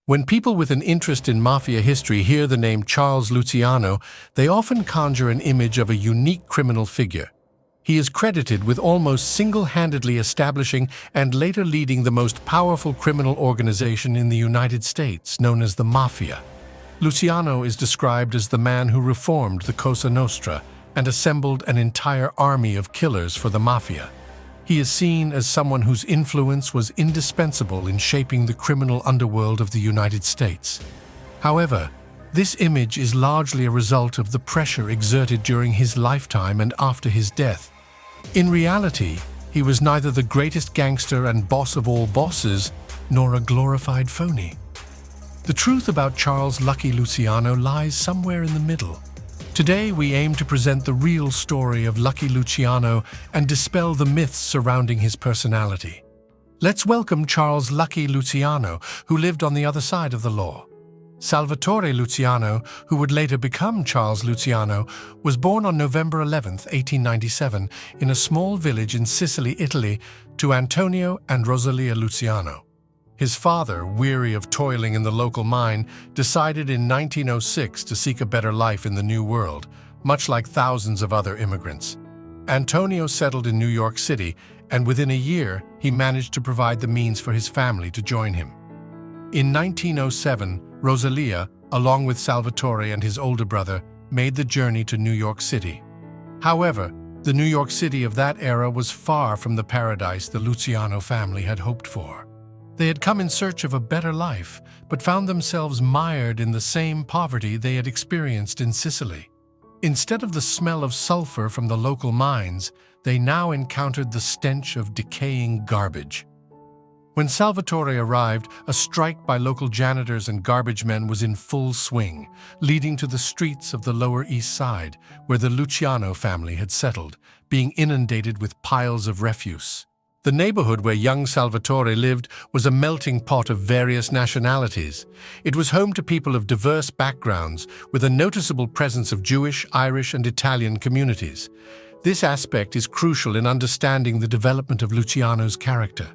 When people with an interest in mafia history hear the name Charles Luciano, they often conjure an image of a unique criminal figure. He is credited with almost single-handedly establishing and later leading the most powerful criminal organization in the United States, known as the Mafia. Luciano is described as the man who reformed the Cosa Nostra and assembled an entire army of killers for the Mafia. He is seen as someone whose influence was indispensable in shaping the criminal underworld of the United States. However, this image is largely a result of the pressure exerted during his lifetime and after his death. In reality, he was neither the greatest gangster and boss of all bosses, nor a glorified phony. The truth about Charles Lucky Luciano lies somewhere in the middle. Today, we aim to present the real story of Lucky Luciano and dispel the myths surrounding his personality. Let's welcome Charles Lucky Luciano, who lived on the other side of the law. Salvatore Luciano, who would later become Charles Luciano, was born on November 11, 1897, in a small village in Sicily, Italy, to Antonio and Rosalia Luciano. His father, weary of toiling in the local mine, decided in 1906 to seek a better life in the New World, much like thousands of other immigrants. Antonio settled in New York City, and within a year, he managed to provide the means for his family to join him. In 1907, Rosalia, along with Salvatore and his older brother, made the journey to New York City. However, the New York City of that era was far from the paradise the Luciano family had hoped for. They had come in search of a better life, but found themselves mired in the same poverty they had experienced in Sicily. Instead of the smell of sulfur from the local mines, they now encountered the stench of decaying garbage. When Salvatore arrived, a strike by local janitors and garbage men was in full swing, leading to the streets of the Lower East Side, where the Luciano family had settled, being inundated with piles of refuse. The neighborhood where young Salvatore lived was a melting pot of various nationalities. It was home to people of diverse backgrounds, with a noticeable presence of Jewish, Irish, and Italian communities. This aspect is crucial in understanding the development of Luciano's character.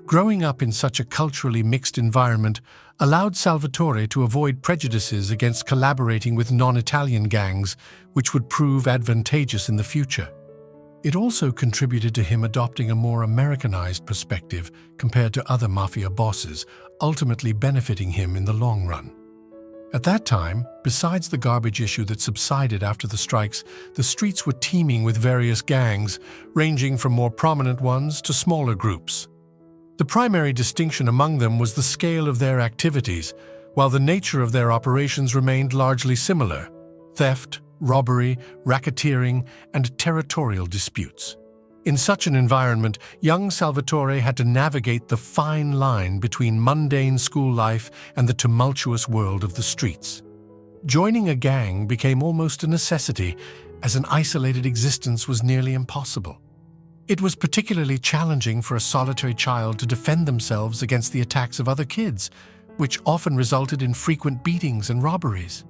Growing up in such a culturally mixed environment allowed Salvatore to avoid prejudices against collaborating with non-Italian gangs, which would prove advantageous in the future. It also contributed to him adopting a more Americanized perspective compared to other mafia bosses, ultimately benefiting him in the long run. At that time, besides the garbage issue that subsided after the strikes, the streets were teeming with various gangs, ranging from more prominent ones to smaller groups. The primary distinction among them was the scale of their activities, while the nature of their operations remained largely similar: theft, robbery, racketeering, and territorial disputes. In such an environment, young Salvatore had to navigate the fine line between mundane school life and the tumultuous world of the streets. Joining a gang became almost a necessity, as an isolated existence was nearly impossible. It was particularly challenging for a solitary child to defend themselves against the attacks of other kids, which often resulted in frequent beatings and robberies.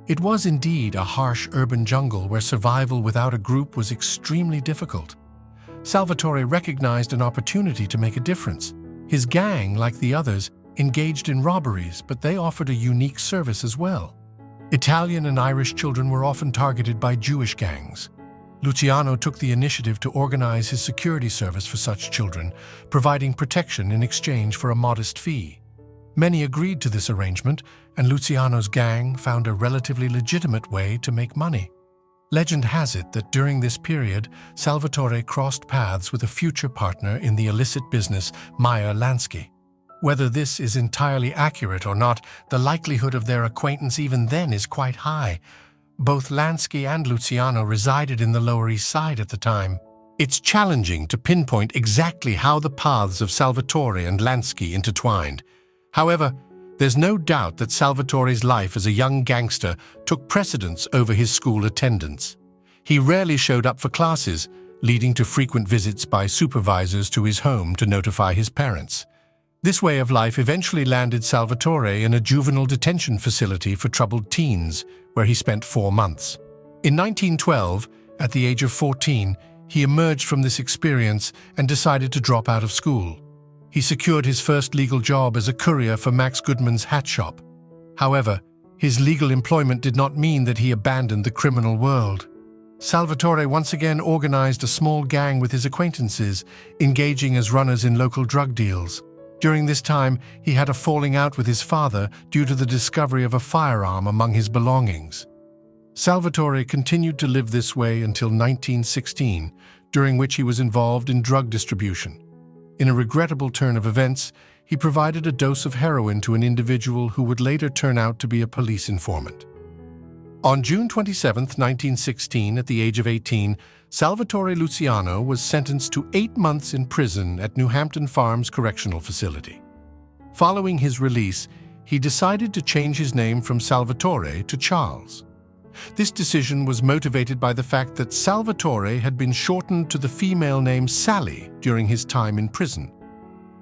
It was indeed a harsh urban jungle where survival without a group was extremely difficult. Salvatore recognized an opportunity to make a difference. His gang, like the others, engaged in robberies, but they offered a unique service as well. Italian and Irish children were often targeted by Jewish gangs. Luciano took the initiative to organize his security service for such children, providing protection in exchange for a modest fee. Many agreed to this arrangement, and Luciano's gang found a relatively legitimate way to make money. Legend has it that during this period, Salvatore crossed paths with a future partner in the illicit business, Meyer Lansky. Whether this is entirely accurate or not, the likelihood of their acquaintance even then is quite high. Both Lansky and Luciano resided in the Lower East Side at the time. It's challenging to pinpoint exactly how the paths of Salvatore and Lansky intertwined. However, there's no doubt that Salvatore's life as a young gangster took precedence over his school attendance. He rarely showed up for classes, leading to frequent visits by supervisors to his home to notify his parents. This way of life eventually landed Salvatore in a juvenile detention facility for troubled teens, where he spent 4 months. In 1912, at the age of 14, he emerged from this experience and decided to drop out of school. he secured his first legal job as a courier for Max Goodman's hat shop. However, his legal employment did not mean that he abandoned the criminal world. Salvatore once again organized a small gang with his acquaintances, engaging as runners in local drug deals. During this time, he had a falling out with his father due to the discovery of a firearm among his belongings. Salvatore continued to live this way until 1916, during which he was involved in drug distribution. In a regrettable turn of events, he provided a dose of heroin to an individual who would later turn out to be a police informant. On June 27, 1916, at the age of 18, Salvatore Luciano was sentenced to 8 months in prison at New Hampton Farms Correctional Facility. Following his release, he decided to change his name from Salvatore to Charles. This decision was motivated by the fact that Salvatore had been shortened to the female name Sally during his time in prison.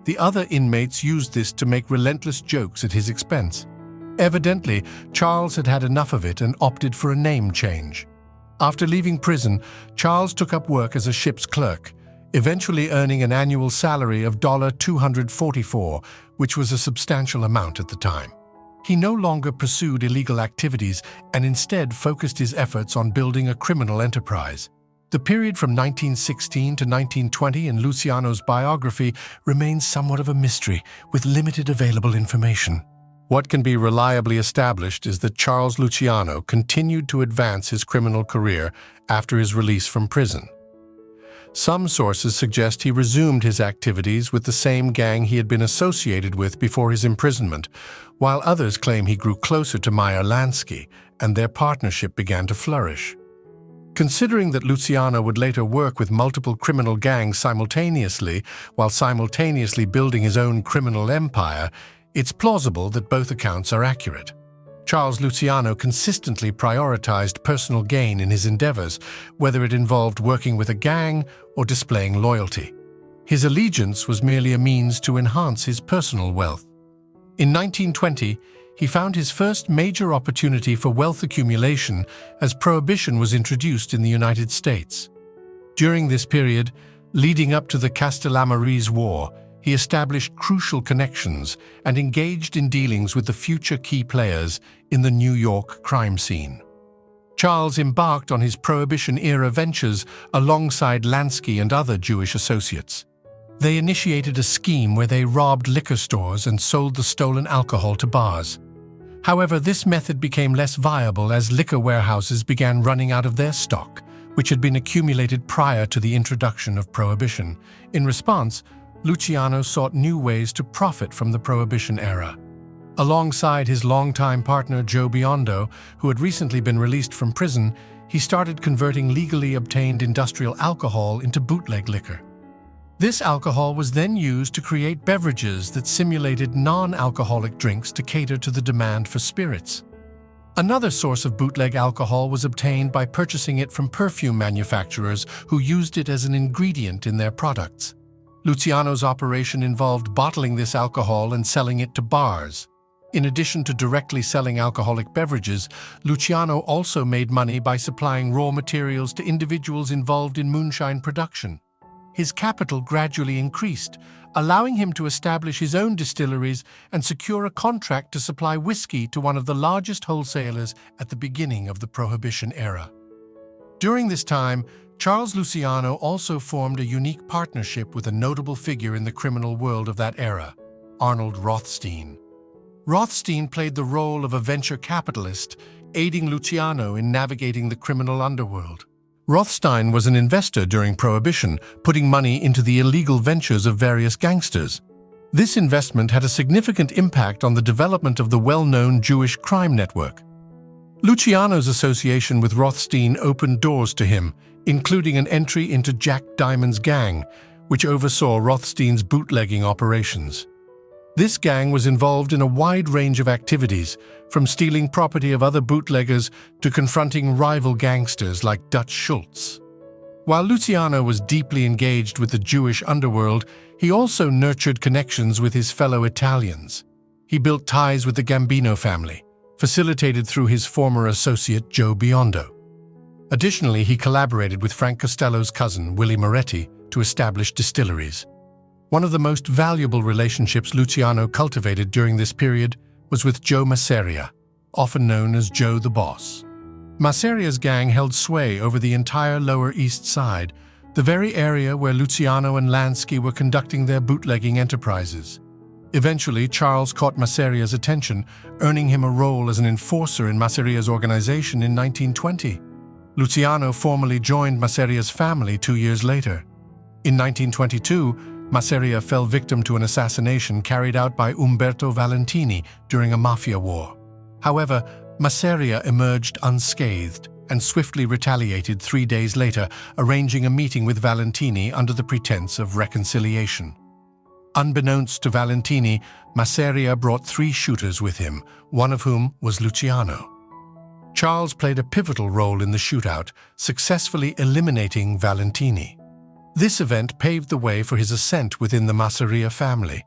The other inmates used this to make relentless jokes at his expense. Evidently, Charles had had enough of it and opted for a name change. After leaving prison, Charles took up work as a ship's clerk, eventually earning an annual salary of $244, which was a substantial amount at the time. He no longer pursued illegal activities and instead focused his efforts on building a criminal enterprise. The period from 1916 to 1920 in Luciano's biography remains somewhat of a mystery, with limited available information. What can be reliably established is that Charles Luciano continued to advance his criminal career after his release from prison. Some sources suggest he resumed his activities with the same gang he had been associated with before his imprisonment, while others claim he grew closer to Meyer Lansky and their partnership began to flourish. Considering that Luciano would later work with multiple criminal gangs simultaneously, while simultaneously building his own criminal empire, it's plausible that both accounts are accurate. Charles Luciano consistently prioritized personal gain in his endeavors, whether it involved working with a gang or displaying loyalty. His allegiance was merely a means to enhance his personal wealth. In 1920, he found his first major opportunity for wealth accumulation as Prohibition was introduced in the United States. During this period, leading up to the Castellammarese War, he established crucial connections and engaged in dealings with the future key players in the New York crime scene. Charles embarked on his Prohibition-era ventures alongside Lansky and other Jewish associates. They initiated a scheme where they robbed liquor stores and sold the stolen alcohol to bars. However, this method became less viable as liquor warehouses began running out of their stock, which had been accumulated prior to the introduction of Prohibition. In response, Luciano sought new ways to profit from the Prohibition era. Alongside his longtime partner Joe Biondo, who had recently been released from prison, he started converting legally obtained industrial alcohol into bootleg liquor. This alcohol was then used to create beverages that simulated non-alcoholic drinks to cater to the demand for spirits. Another source of bootleg alcohol was obtained by purchasing it from perfume manufacturers who used it as an ingredient in their products. Luciano's operation involved bottling this alcohol and selling it to bars. In addition to directly selling alcoholic beverages, Luciano also made money by supplying raw materials to individuals involved in moonshine production. His capital gradually increased, allowing him to establish his own distilleries and secure a contract to supply whiskey to one of the largest wholesalers at the beginning of the Prohibition era. During this time, Charles Luciano also formed a unique partnership with a notable figure in the criminal world of that era, Arnold Rothstein. Rothstein played the role of a venture capitalist, aiding Luciano in navigating the criminal underworld. Rothstein was an investor during Prohibition, putting money into the illegal ventures of various gangsters. This investment had a significant impact on the development of the well-known Jewish crime network. Luciano's association with Rothstein opened doors to him, including an entry into Jack Diamond's gang, which oversaw Rothstein's bootlegging operations. This gang was involved in a wide range of activities, from stealing property of other bootleggers to confronting rival gangsters like Dutch Schultz. While Luciano was deeply engaged with the Jewish underworld, he also nurtured connections with his fellow Italians. He built ties with the Gambino family, facilitated through his former associate Joe Biondo. Additionally, he collaborated with Frank Costello's cousin, Willie Moretti, to establish distilleries. One of the most valuable relationships Luciano cultivated during this period was with Joe Masseria, often known as Joe the Boss. Masseria's gang held sway over the entire Lower East Side, the very area where Luciano and Lansky were conducting their bootlegging enterprises. Eventually, Charles caught Masseria's attention, earning him a role as an enforcer in Masseria's organization in 1920. Luciano formally joined Masseria's family 2 years later. In 1922, Masseria fell victim to an assassination carried out by Umberto Valentini during a mafia war. However, Masseria emerged unscathed and swiftly retaliated 3 days later, arranging a meeting with Valentini under the pretense of reconciliation. Unbeknownst to Valentini, Masseria brought 3 shooters with him, one of whom was Luciano. Charles played a pivotal role in the shootout, successfully eliminating Valentini. This event paved the way for his ascent within the Masseria family.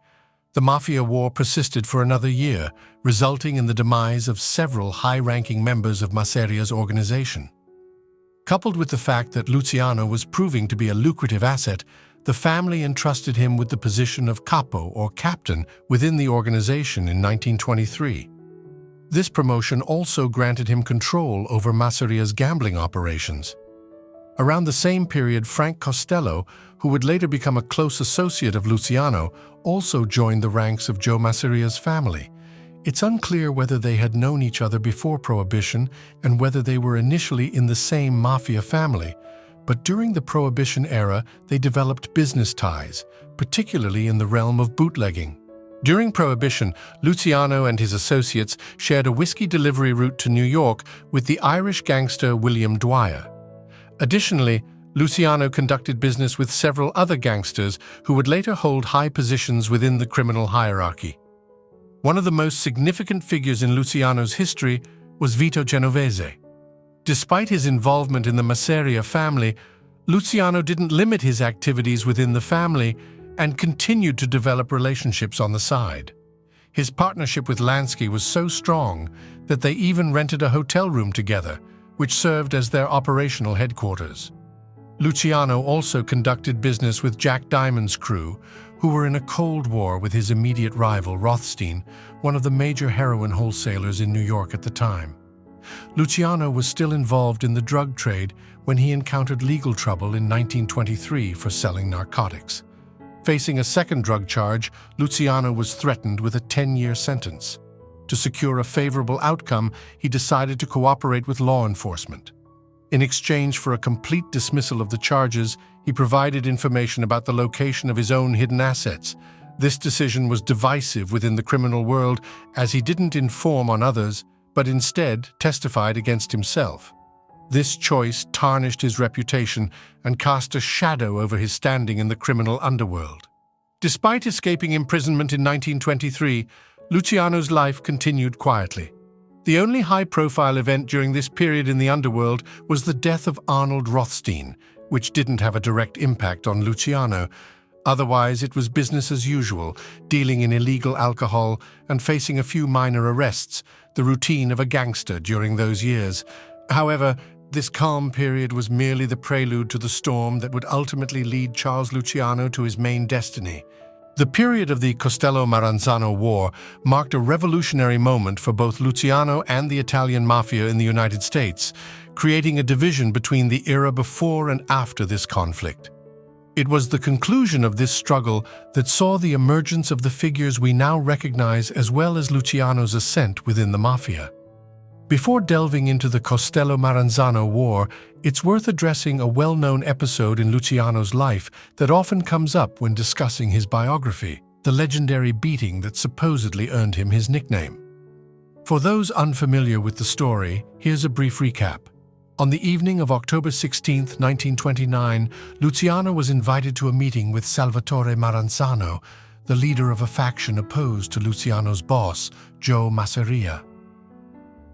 The Mafia War persisted for another year, resulting in the demise of several high-ranking members of Masseria's organization. Coupled with the fact that Luciano was proving to be a lucrative asset, the family entrusted him with the position of capo or captain within the organization in 1923. This promotion also granted him control over Masseria's gambling operations. Around the same period, Frank Costello, who would later become a close associate of Luciano, also joined the ranks of Joe Masseria's family. It's unclear whether they had known each other before Prohibition and whether they were initially in the same mafia family, but during the Prohibition era, they developed business ties, particularly in the realm of bootlegging. During Prohibition, Luciano and his associates shared a whiskey delivery route to New York with the Irish gangster William Dwyer. Additionally, Luciano conducted business with several other gangsters who would later hold high positions within the criminal hierarchy. One of the most significant figures in Luciano's history was Vito Genovese. Despite his involvement in the Masseria family, Luciano didn't limit his activities within the family and continued to develop relationships on the side. His partnership with Lansky was so strong that they even rented a hotel room together, which served as their operational headquarters. Luciano also conducted business with Jack Diamond's crew, who were in a Cold War with his immediate rival Rothstein, one of the major heroin wholesalers in New York at the time. Luciano was still involved in the drug trade when he encountered legal trouble in 1923 for selling narcotics. Facing a second drug charge, Luciano was threatened with a 10-year sentence. To secure a favorable outcome, he decided to cooperate with law enforcement. In exchange for a complete dismissal of the charges, he provided information about the location of his own hidden assets. This decision was divisive within the criminal world, as he didn't inform on others, but instead testified against himself. This choice tarnished his reputation and cast a shadow over his standing in the criminal underworld. Despite escaping imprisonment in 1923, Luciano's life continued quietly. The only high-profile event during this period in the underworld was the death of Arnold Rothstein, which didn't have a direct impact on Luciano. Otherwise, it was business as usual, dealing in illegal alcohol and facing a few minor arrests, the routine of a gangster during those years. However, this calm period was merely the prelude to the storm that would ultimately lead Charles Luciano to his main destiny. The period of the Castellammarese War marked a revolutionary moment for both Luciano and the Italian Mafia in the United States, creating a division between the era before and after this conflict. It was the conclusion of this struggle that saw the emergence of the figures we now recognize, as well as Luciano's ascent within the Mafia. Before delving into the Castellammarese War, it's worth addressing a well-known episode in Luciano's life that often comes up when discussing his biography, the legendary beating that supposedly earned him his nickname. For those unfamiliar with the story, here's a brief recap. On the evening of October 16, 1929, Luciano was invited to a meeting with Salvatore Maranzano, the leader of a faction opposed to Luciano's boss, Joe Masseria.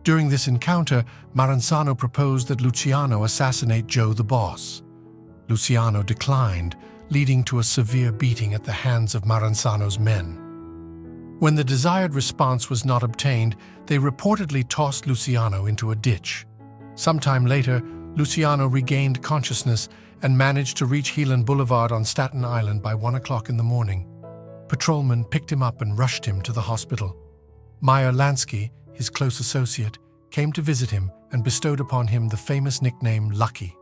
During this encounter, Maranzano proposed that Luciano assassinate Joe the boss. Luciano declined, leading to a severe beating at the hands of Maranzano's men. When the desired response was not obtained, they reportedly tossed Luciano into a ditch. Sometime later, Luciano regained consciousness and managed to reach Helan Boulevard on Staten Island by 1 o'clock in the morning. Patrolmen picked him up and rushed him to the hospital. Meyer Lansky, his close associate, came to visit him and bestowed upon him the famous nickname Lucky.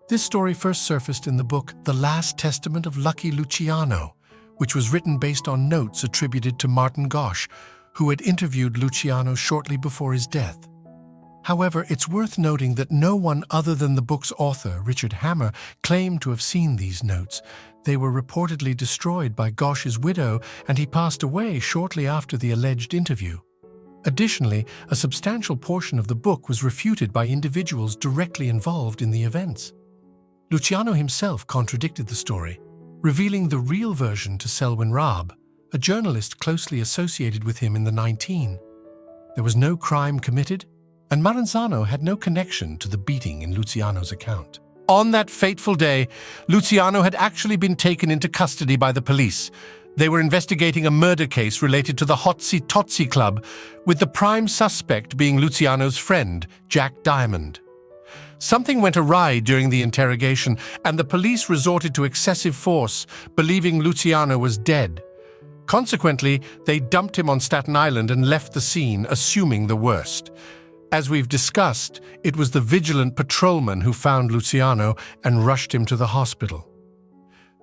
This story first surfaced in the book The Last Testament of Lucky Luciano, which was written based on notes attributed to Martin Gosch, who had interviewed Luciano shortly before his death. However, it's worth noting that no one other than the book's author, Richard Hammer, claimed to have seen these notes. They were reportedly destroyed by Gosch's widow, and he passed away shortly after the alleged interview. Additionally, a substantial portion of the book was refuted by individuals directly involved in the events. Luciano himself contradicted the story, revealing the real version to Selwyn Raab, a journalist closely associated with him in the 19. There was no crime committed, and Maranzano had no connection to the beating in Luciano's account. On that fateful day, Luciano had actually been taken into custody by the police. They were investigating a murder case related to the Hotsy Totsy Club, with the prime suspect being Luciano's friend, Jack Diamond. Something went awry during the interrogation, and the police resorted to excessive force, believing Luciano was dead. Consequently, they dumped him on Staten Island and left the scene, assuming the worst. As we've discussed, it was the vigilant patrolman who found Luciano and rushed him to the hospital.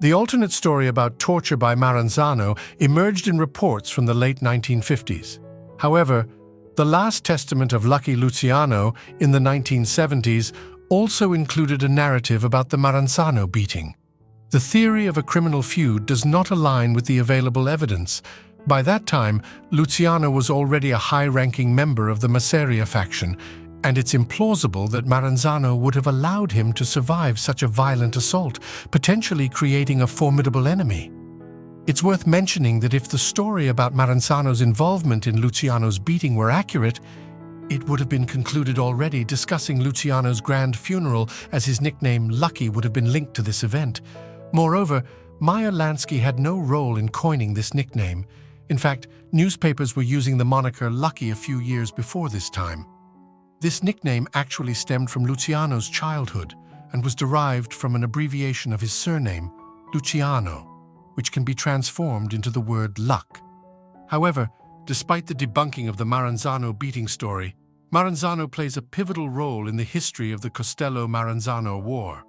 The alternate story about torture by Maranzano emerged in reports from the late 1950s. However, The Last Testament of Lucky Luciano in the 1970s also included a narrative about the Maranzano beating. The theory of a criminal feud does not align with the available evidence. By that time, Luciano was already a high-ranking member of the Masseria faction, and it's implausible that Maranzano would have allowed him to survive such a violent assault, potentially creating a formidable enemy. It's worth mentioning that if the story about Maranzano's involvement in Luciano's beating were accurate, it would have been concluded already, discussing Luciano's grand funeral, as his nickname Lucky would have been linked to this event. Moreover, Meyer Lansky had no role in coining this nickname. In fact, newspapers were using the moniker Lucky a few years before this time. This nickname actually stemmed from Luciano's childhood and was derived from an abbreviation of his surname, Luciano, which can be transformed into the word luck. However, despite the debunking of the Maranzano beating story, Maranzano plays a pivotal role in the history of the Castellammarese War.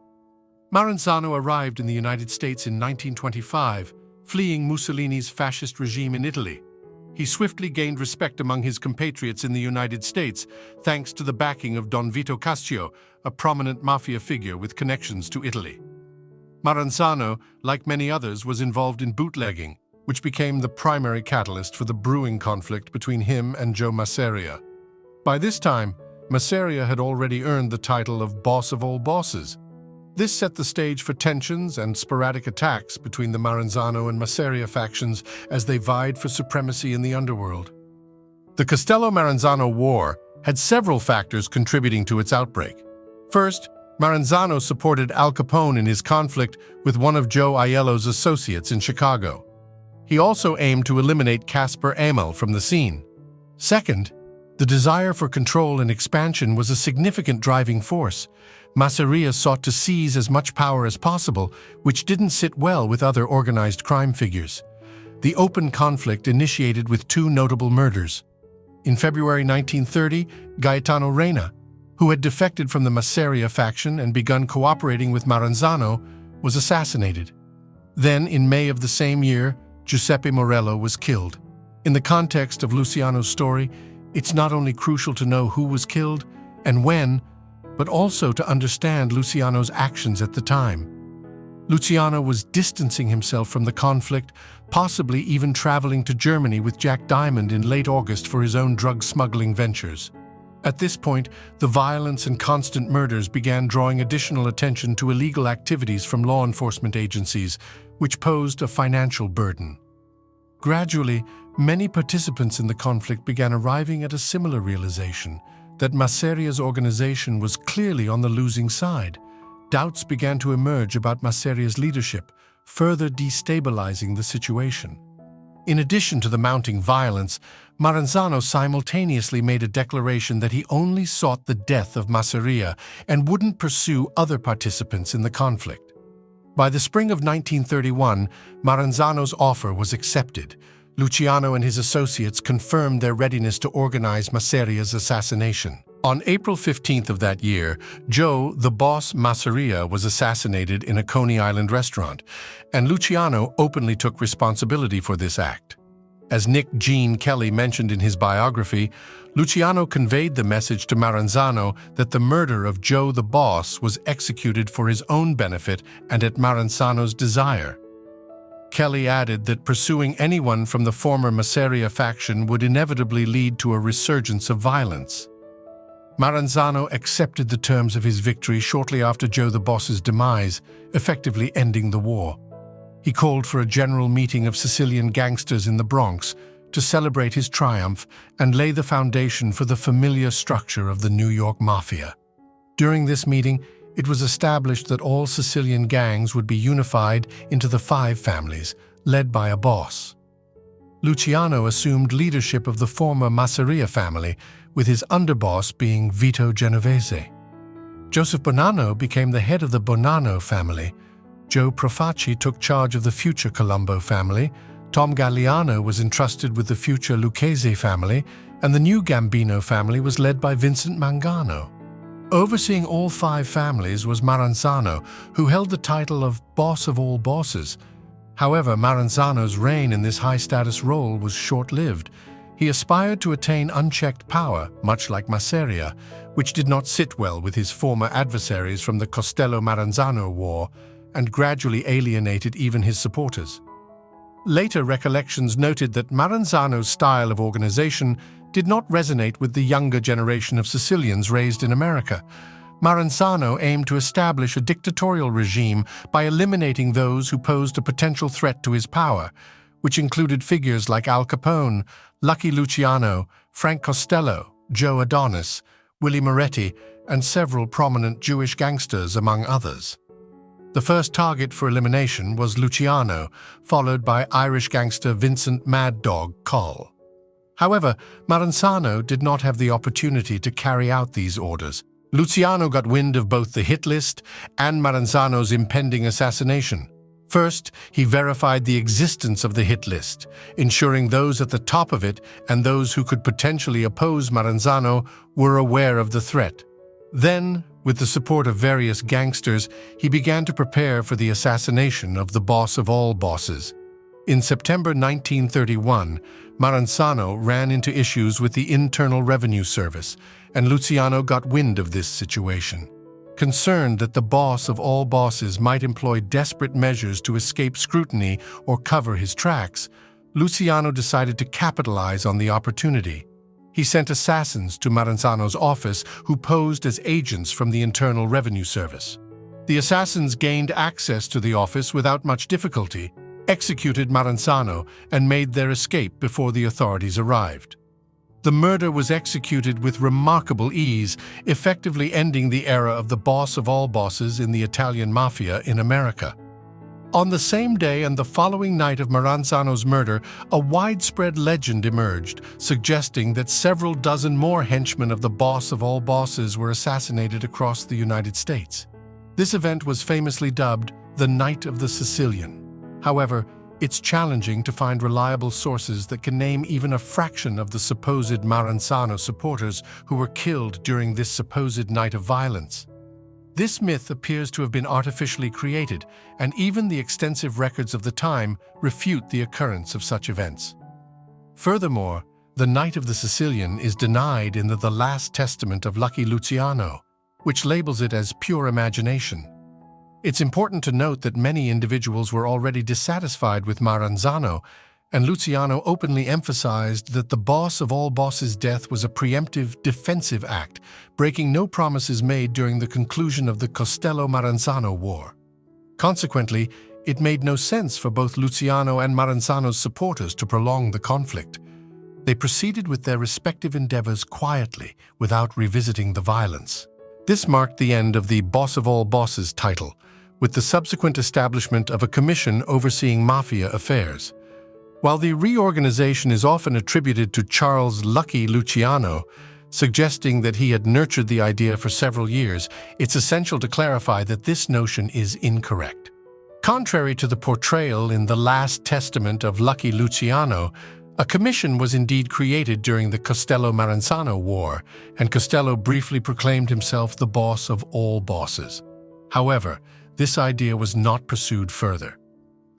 Maranzano arrived in the United States in 1925, fleeing Mussolini's fascist regime in Italy. He swiftly gained respect among his compatriots in the United States, thanks to the backing of Don Vito Cascio, a prominent mafia figure with connections to Italy. Maranzano, like many others, was involved in bootlegging, which became the primary catalyst for the brewing conflict between him and Joe Masseria. By this time, Masseria had already earned the title of boss of all bosses. This set the stage for tensions and sporadic attacks between the Maranzano and Masseria factions as they vied for supremacy in the underworld. The Castellammarese War had several factors contributing to its outbreak. First, Maranzano supported Al Capone in his conflict with one of Joe Aiello's associates in Chicago. He also aimed to eliminate Casper Amel from the scene. Second, the desire for control and expansion was a significant driving force. Masseria sought to seize as much power as possible, which didn't sit well with other organized crime figures. The open conflict initiated with two notable murders. In February 1930, Gaetano Reina, who had defected from the Masseria faction and begun cooperating with Maranzano, was assassinated. Then, in May of the same year, Giuseppe Morello was killed. In the context of Luciano's story, it's not only crucial to know who was killed and when, but also to understand Luciano's actions at the time. Luciano was distancing himself from the conflict, possibly even traveling to Germany with Jack Diamond in late August for his own drug smuggling ventures. At this point, the violence and constant murders began drawing additional attention to illegal activities from law enforcement agencies, which posed a financial burden. Gradually, many participants in the conflict began arriving at a similar realization, that Masseria's organization was clearly on the losing side. Doubts began to emerge about Masseria's leadership, further destabilizing the situation. In addition to the mounting violence, Maranzano simultaneously made a declaration that he only sought the death of Masseria and wouldn't pursue other participants in the conflict. By the spring of 1931, Maranzano's offer was accepted. Luciano and his associates confirmed their readiness to organize Masseria's assassination. On April 15th of that year, Joe, the boss Masseria, was assassinated in a Coney Island restaurant, and Luciano openly took responsibility for this act. As Nick Gene Kelly mentioned in his biography, Luciano conveyed the message to Maranzano that the murder of Joe the boss was executed for his own benefit and at Maranzano's desire. Kelly added that pursuing anyone from the former Masseria faction would inevitably lead to a resurgence of violence. Maranzano accepted the terms of his victory shortly after Joe the boss's demise, effectively ending the war. He called for a general meeting of Sicilian gangsters in the Bronx to celebrate his triumph and lay the foundation for the familiar structure of the New York Mafia. During this meeting, it was established that all Sicilian gangs would be unified into the 5 families, led by a boss. Luciano assumed leadership of the former Masseria family, with his underboss being Vito Genovese. Joseph Bonanno became the head of the Bonanno family. Joe Profaci took charge of the future Colombo family, Tom Galliano was entrusted with the future Lucchese family, and the new Gambino family was led by Vincent Mangano. Overseeing all 5 families was Maranzano, who held the title of Boss of All Bosses. However, Maranzano's reign in this high-status role was short-lived. He aspired to attain unchecked power, much like Masseria, which did not sit well with his former adversaries from the Castellammarese War, and gradually alienated even his supporters. Later recollections noted that Maranzano's style of organization did not resonate with the younger generation of Sicilians raised in America. Maranzano aimed to establish a dictatorial regime by eliminating those who posed a potential threat to his power, which included figures like Al Capone, Lucky Luciano, Frank Costello, Joe Adonis, Willie Moretti, and several prominent Jewish gangsters, among others. The first target for elimination was Luciano, followed by Irish gangster Vincent Mad Dog Coll. However, Maranzano did not have the opportunity to carry out these orders. Luciano got wind of both the hit list and Maranzano's impending assassination. First, he verified the existence of the hit list, ensuring those at the top of it and those who could potentially oppose Maranzano were aware of the threat. Then, with the support of various gangsters, he began to prepare for the assassination of the boss of all bosses. In September 1931, Maranzano ran into issues with the Internal Revenue Service, and Luciano got wind of this situation. Concerned that the boss of all bosses might employ desperate measures to escape scrutiny or cover his tracks, Luciano decided to capitalize on the opportunity. He sent assassins to Maranzano's office who posed as agents from the Internal Revenue Service. The assassins gained access to the office without much difficulty, executed Maranzano, and made their escape before the authorities arrived. The murder was executed with remarkable ease, effectively ending the era of the boss of all bosses in the Italian Mafia in America. On the same day and the following night of Maranzano's murder, a widespread legend emerged, suggesting that several dozen more henchmen of the boss of all bosses were assassinated across the United States. This event was famously dubbed the Night of the Sicilian. However, it's challenging to find reliable sources that can name even a fraction of the supposed Maranzano supporters who were killed during this supposed night of violence. This myth appears to have been artificially created, and even the extensive records of the time refute the occurrence of such events. Furthermore, the Night of the Sicilian is denied in the Last Testament of Lucky Luciano, which labels it as pure imagination. It's important to note that many individuals were already dissatisfied with Maranzano, and Luciano openly emphasized that the boss of all bosses' death was a preemptive, defensive act, breaking no promises made during the conclusion of the Castellammarese War. Consequently, it made no sense for both Luciano and Maranzano's supporters to prolong the conflict. They proceeded with their respective endeavors quietly, without revisiting the violence. This marked the end of the Boss of All Bosses title, with the subsequent establishment of a commission overseeing mafia affairs. While the reorganization is often attributed to Charles Lucky Luciano, suggesting that he had nurtured the idea for several years, it's essential to clarify that this notion is incorrect. Contrary to the portrayal in The Last Testament of Lucky Luciano, a commission was indeed created during the Castellammarese War, and Costello briefly proclaimed himself the boss of all bosses. However, this idea was not pursued further.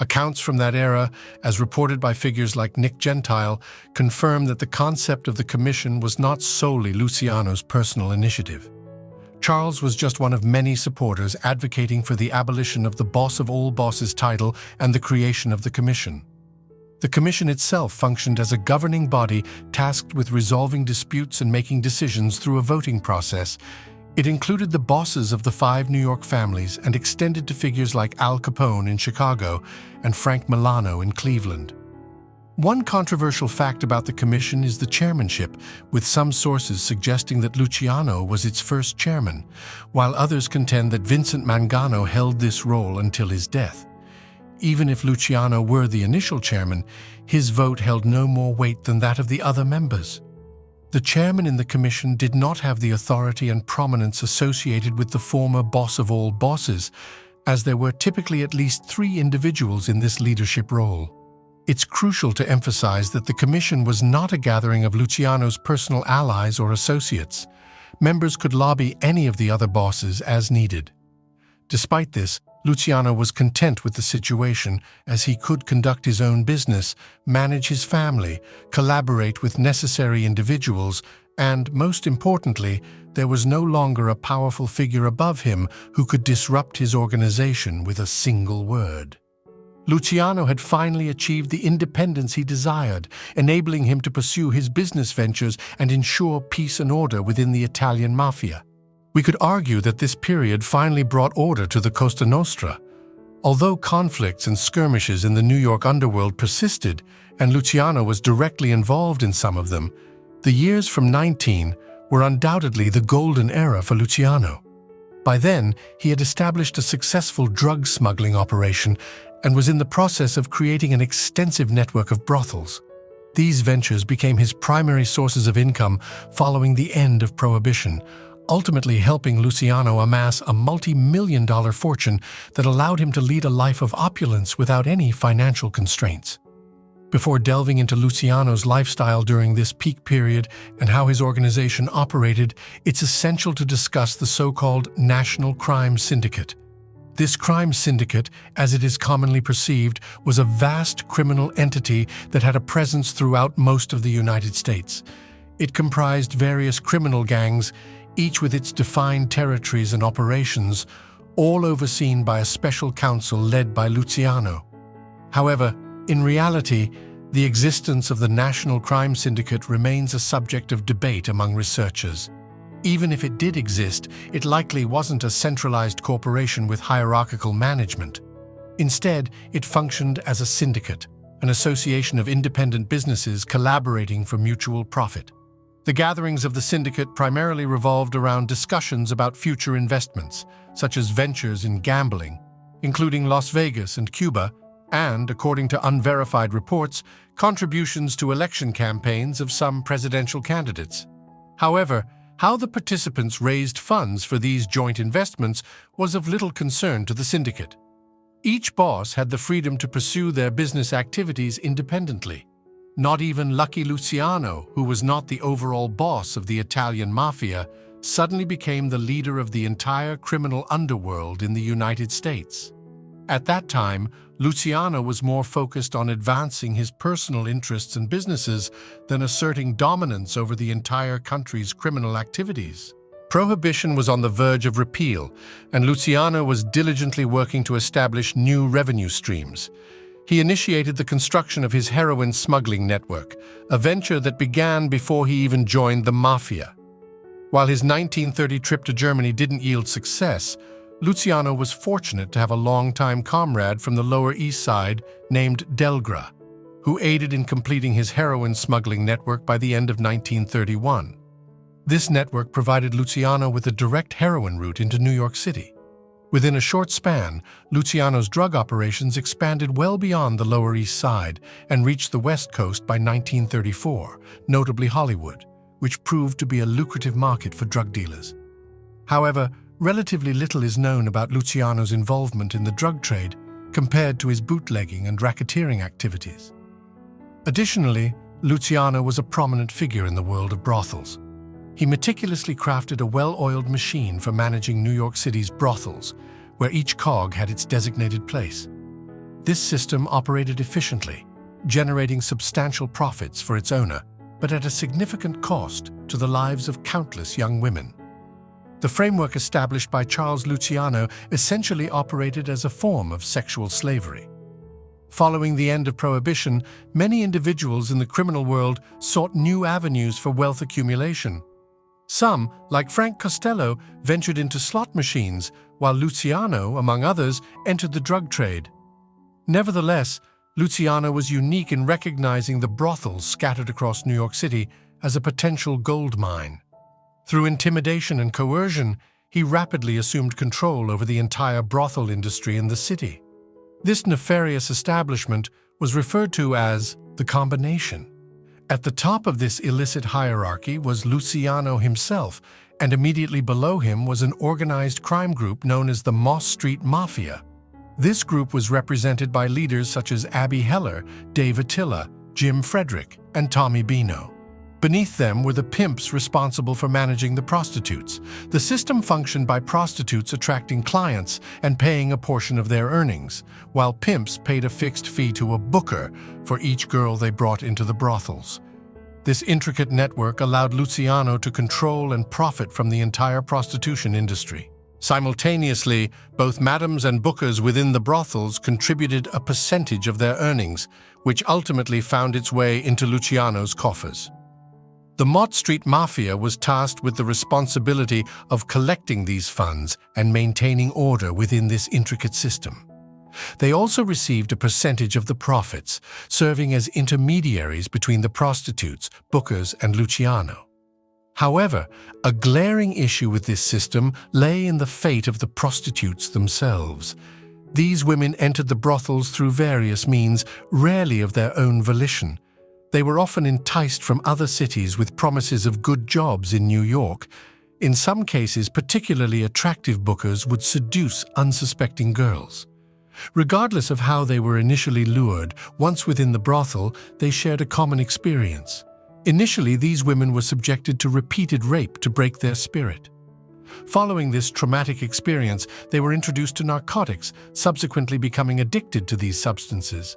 Accounts from that era, as reported by figures like Nick Gentile, confirm that the concept of the commission was not solely Luciano's personal initiative. Charles was just one of many supporters advocating for the abolition of the boss of all bosses title and the creation of the commission. The commission itself functioned as a governing body tasked with resolving disputes and making decisions through a voting process. It included the bosses of the 5 New York families and extended to figures like Al Capone in Chicago and Frank Milano in Cleveland. One controversial fact about the commission is the chairmanship, with some sources suggesting that Luciano was its first chairman, while others contend that Vincent Mangano held this role until his death. Even if Luciano were the initial chairman, his vote held no more weight than that of the other members. The chairman in the commission did not have the authority and prominence associated with the former boss of all bosses, as there were typically at least 3 individuals in this leadership role. It's crucial to emphasize that the commission was not a gathering of Luciano's personal allies or associates. Members could lobby any of the other bosses as needed. Despite this, Luciano was content with the situation, as he could conduct his own business, manage his family, collaborate with necessary individuals, and, most importantly, there was no longer a powerful figure above him who could disrupt his organization with a single word. Luciano had finally achieved the independence he desired, enabling him to pursue his business ventures and ensure peace and order within the Italian Mafia. We could argue that this period finally brought order to the Cosa Nostra. Although conflicts and skirmishes in the New York underworld persisted, and Luciano was directly involved in some of them, the years from 19 were undoubtedly the golden era for Luciano. By then, he had established a successful drug smuggling operation and was in the process of creating an extensive network of brothels. These ventures became his primary sources of income following the end of Prohibition, ultimately helping Luciano amass a multi-million-dollar fortune that allowed him to lead a life of opulence without any financial constraints. Before delving into Luciano's lifestyle during this peak period and how his organization operated, it's essential to discuss the so-called National Crime Syndicate. This crime syndicate, as it is commonly perceived, was a vast criminal entity that had a presence throughout most of the United States. It comprised various criminal gangs, each with its defined territories and operations, all overseen by a special council led by Luciano. However, in reality, the existence of the National Crime Syndicate remains a subject of debate among researchers. Even if it did exist, it likely wasn't a centralized corporation with hierarchical management. Instead, it functioned as a syndicate, an association of independent businesses collaborating for mutual profit. The gatherings of the syndicate primarily revolved around discussions about future investments, such as ventures in gambling, including Las Vegas and Cuba, and, according to unverified reports, contributions to election campaigns of some presidential candidates. However, how the participants raised funds for these joint investments was of little concern to the syndicate. Each boss had the freedom to pursue their business activities independently. Not even Lucky Luciano, who was not the overall boss of the Italian Mafia, suddenly became the leader of the entire criminal underworld in the United States. At that time, Luciano was more focused on advancing his personal interests and businesses than asserting dominance over the entire country's criminal activities. Prohibition was on the verge of repeal, and Luciano was diligently working to establish new revenue streams. He initiated the construction of his heroin smuggling network, a venture that began before he even joined the Mafia. While his 1930 trip to Germany didn't yield success, Luciano was fortunate to have a longtime comrade from the Lower East Side named Delgra, who aided in completing his heroin smuggling network by the end of 1931. This network provided Luciano with a direct heroin route into New York City. Within a short span, Luciano's drug operations expanded well beyond the Lower East Side and reached the West Coast by 1934, notably Hollywood, which proved to be a lucrative market for drug dealers. However, relatively little is known about Luciano's involvement in the drug trade compared to his bootlegging and racketeering activities. Additionally, Luciano was a prominent figure in the world of brothels. He meticulously crafted a well-oiled machine for managing New York City's brothels, where each cog had its designated place. This system operated efficiently, generating substantial profits for its owner, but at a significant cost to the lives of countless young women. The framework established by Charles Luciano essentially operated as a form of sexual slavery. Following the end of Prohibition, many individuals in the criminal world sought new avenues for wealth accumulation. Some, like Frank Costello, ventured into slot machines, while Luciano, among others, entered the drug trade. Nevertheless, Luciano was unique in recognizing the brothels scattered across New York City as a potential gold mine. Through intimidation and coercion, he rapidly assumed control over the entire brothel industry in the city. This nefarious establishment was referred to as the Combination. At the top of this illicit hierarchy was Luciano himself, and immediately below him was an organized crime group known as the Moss Street Mafia. This group was represented by leaders such as Abby Heller, Dave Attila, Jim Frederick, and Tommy Bino. Beneath them were the pimps responsible for managing the prostitutes. The system functioned by prostitutes attracting clients and paying a portion of their earnings, while pimps paid a fixed fee to a booker for each girl they brought into the brothels. This intricate network allowed Luciano to control and profit from the entire prostitution industry. Simultaneously, both madams and bookers within the brothels contributed a percentage of their earnings, which ultimately found its way into Luciano's coffers. The Mott Street Mafia was tasked with the responsibility of collecting these funds and maintaining order within this intricate system. They also received a percentage of the profits, serving as intermediaries between the prostitutes, bookers, and Luciano. However, a glaring issue with this system lay in the fate of the prostitutes themselves. These women entered the brothels through various means, rarely of their own volition. They were often enticed from other cities with promises of good jobs in New York. In some cases, particularly attractive bookers would seduce unsuspecting girls. Regardless of how they were initially lured, once within the brothel, they shared a common experience. Initially, these women were subjected to repeated rape to break their spirit. Following this traumatic experience, they were introduced to narcotics, subsequently becoming addicted to these substances.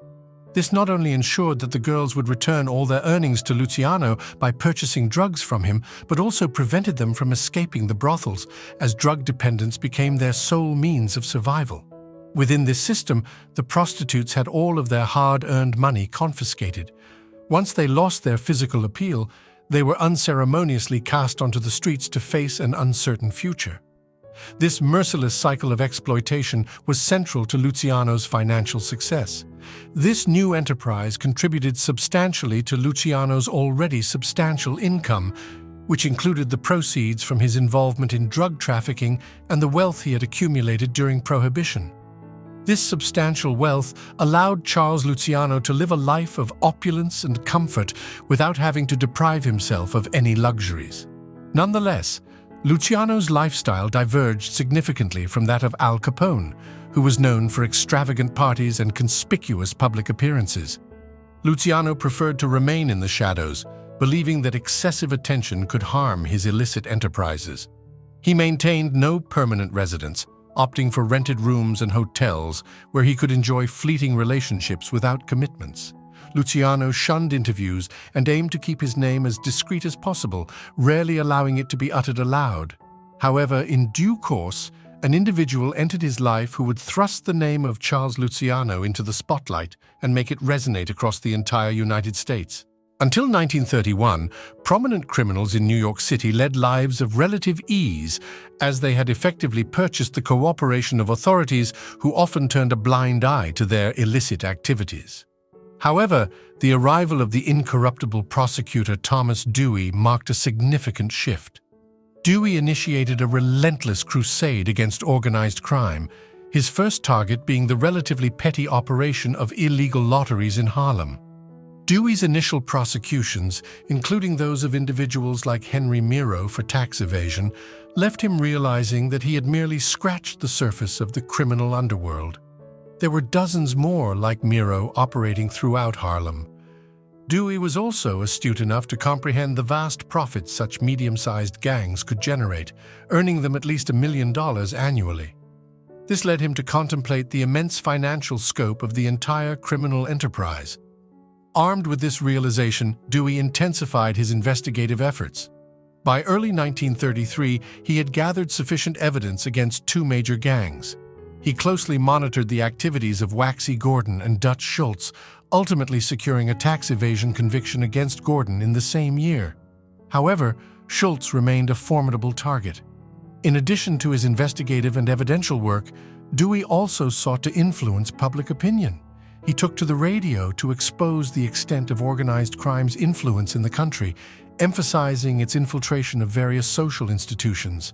This not only ensured that the girls would return all their earnings to Luciano by purchasing drugs from him, but also prevented them from escaping the brothels, as drug dependence became their sole means of survival. Within this system, the prostitutes had all of their hard-earned money confiscated. Once they lost their physical appeal, they were unceremoniously cast onto the streets to face an uncertain future. This merciless cycle of exploitation was central to Luciano's financial success. This new enterprise contributed substantially to Luciano's already substantial income, which included the proceeds from his involvement in drug trafficking and the wealth he had accumulated during Prohibition. This substantial wealth allowed Charles Luciano to live a life of opulence and comfort without having to deprive himself of any luxuries. Nonetheless, Luciano's lifestyle diverged significantly from that of Al Capone, who was known for extravagant parties and conspicuous public appearances. Luciano preferred to remain in the shadows, believing that excessive attention could harm his illicit enterprises. He maintained no permanent residence, opting for rented rooms and hotels where he could enjoy fleeting relationships without commitments. Luciano shunned interviews and aimed to keep his name as discreet as possible, rarely allowing it to be uttered aloud. However, in due course, an individual entered his life who would thrust the name of Charles Luciano into the spotlight and make it resonate across the entire United States. Until 1931, prominent criminals in New York City led lives of relative ease, as they had effectively purchased the cooperation of authorities who often turned a blind eye to their illicit activities. However, the arrival of the incorruptible prosecutor Thomas Dewey marked a significant shift. Dewey initiated a relentless crusade against organized crime, his first target being the relatively petty operation of illegal lotteries in Harlem. Dewey's initial prosecutions, including those of individuals like Henry Miro for tax evasion, left him realizing that he had merely scratched the surface of the criminal underworld. There were dozens more like Miro operating throughout Harlem. Dewey was also astute enough to comprehend the vast profits such medium-sized gangs could generate, earning them at least $1 million annually. This led him to contemplate the immense financial scope of the entire criminal enterprise. Armed with this realization, Dewey intensified his investigative efforts. By early 1933, he had gathered sufficient evidence against two major gangs. He closely monitored the activities of Waxy Gordon and Dutch Schultz, ultimately securing a tax evasion conviction against Gordon in the same year. However, Schultz remained a formidable target. In addition to his investigative and evidential work, Dewey also sought to influence public opinion. He took to the radio to expose the extent of organized crime's influence in the country, emphasizing its infiltration of various social institutions.